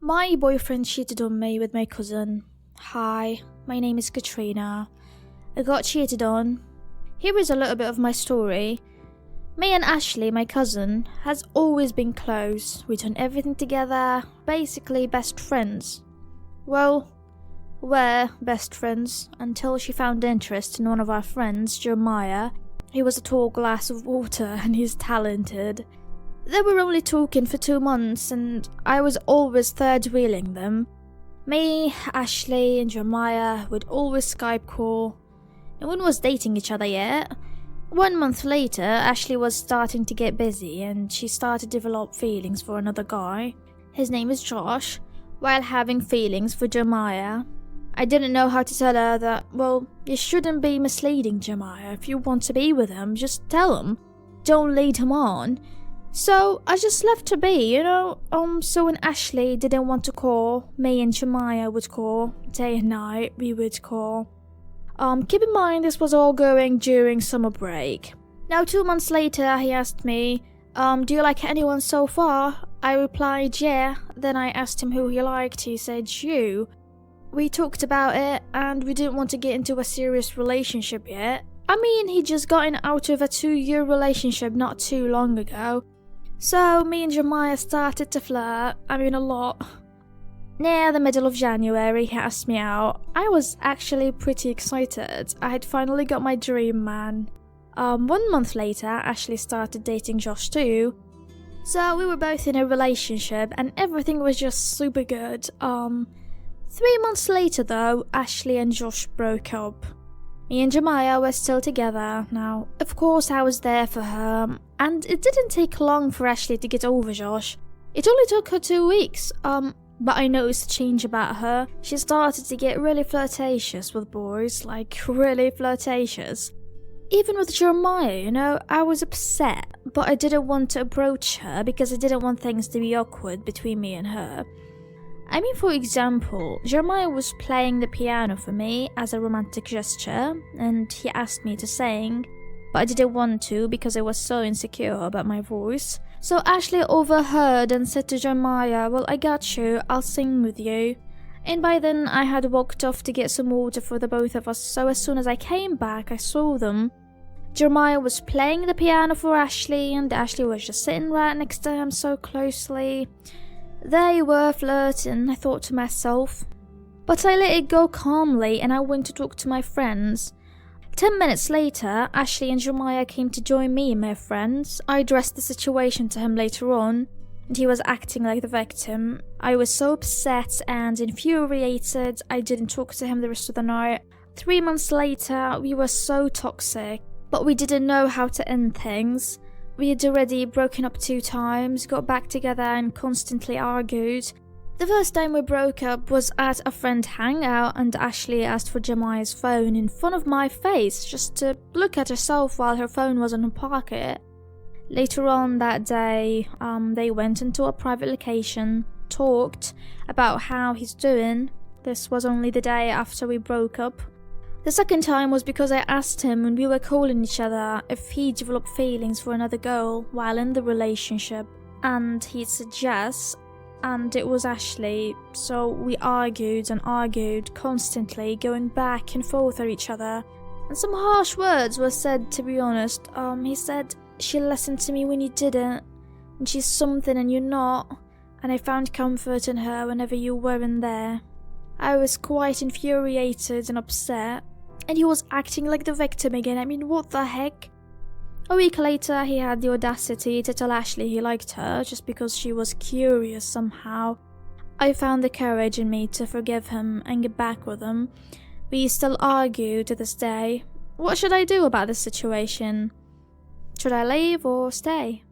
My boyfriend cheated on me with my cousin. Hi, my name is Katrina. I got cheated on. Here is a little bit of my story. Me and Ashley, my cousin, has always been close. We done everything together, basically best friends. Well, we're best friends until she found interest in one of our friends, Jeremiah. He was a tall glass of water and he's talented. They were only talking for 2 months and I was always third wheeling them. Me, Ashley and Jeremiah would always Skype call. No one was dating each other yet. 1 month later, Ashley was starting to get busy and she started to develop feelings for another guy. His name is Josh, while having feelings for Jeremiah. I didn't know how to tell her that, well, you shouldn't be misleading Jeremiah. If you want to be with him, just tell him. Don't lead him on. So I just left her be, so when Ashley didn't want to call, me and Jeremiah would call. Day and night, we would call. Keep in mind this was all going during summer break. Now 2 months later, he asked me, do you like anyone so far? I replied, yeah. Then I asked him who he liked. He said, you. We talked about it, and we didn't want to get into a serious relationship yet. I mean, he'd just gotten out of a 2-year relationship not too long ago. So me and Jeremiah started to flirt, a lot. Near the middle of January, he asked me out. I was actually pretty excited. I had finally got my dream man. 1 month later, Ashley started dating Josh too. So we were both in a relationship and everything was just super good. 3 months later though, Ashley and Josh broke up. Me and Jeremiah were still together. Now, of course I was there for her, and it didn't take long for Ashley to get over Josh. It only took her 2 weeks, but I noticed a change about her. She started to get really flirtatious with boys, like really flirtatious. Even with Jeremiah, I was upset, but I didn't want to approach her because I didn't want things to be awkward between me and her. For example, Jeremiah was playing the piano for me as a romantic gesture, and he asked me to sing, but I didn't want to because I was so insecure about my voice. So Ashley overheard and said to Jeremiah, well, I got you, I'll sing with you. And by then I had walked off to get some water for the both of us, so as soon as I came back I saw them. Jeremiah was playing the piano for Ashley, and Ashley was just sitting right next to him so closely. They were flirting, I thought to myself. But I let it go calmly and I went to talk to my friends. 10 minutes later, Ashley and Jeremiah came to join me and my friends. I addressed the situation to him later on, and he was acting like the victim. I was so upset and infuriated, I didn't talk to him the rest of the night. 3 months later, we were so toxic, but we didn't know how to end things. We had already broken up 2 times, got back together and constantly argued. The first time we broke up was at a friend hangout, and Ashley asked for Jeremiah's phone in front of my face just to look at herself while her phone was in her pocket. Later on that day, they went into a private location, talked about how he's doing. This was only the day after we broke up. The second time was because I asked him when we were calling each other if he developed feelings for another girl while in the relationship, and he said yes, and it was Ashley. So we argued and argued, constantly going back and forth at each other, and some harsh words were said, to be honest. He said, she listened to me when you didn't, and she's something and you're not, and I found comfort in her whenever you weren't there. I was quite infuriated and upset. And he was acting like the victim again. What the heck? A week later, he had the audacity to tell Ashley he liked her just because she was curious somehow. I found the courage in me to forgive him and get back with him. We still argue to this day. What should I do about this situation? Should I leave or stay?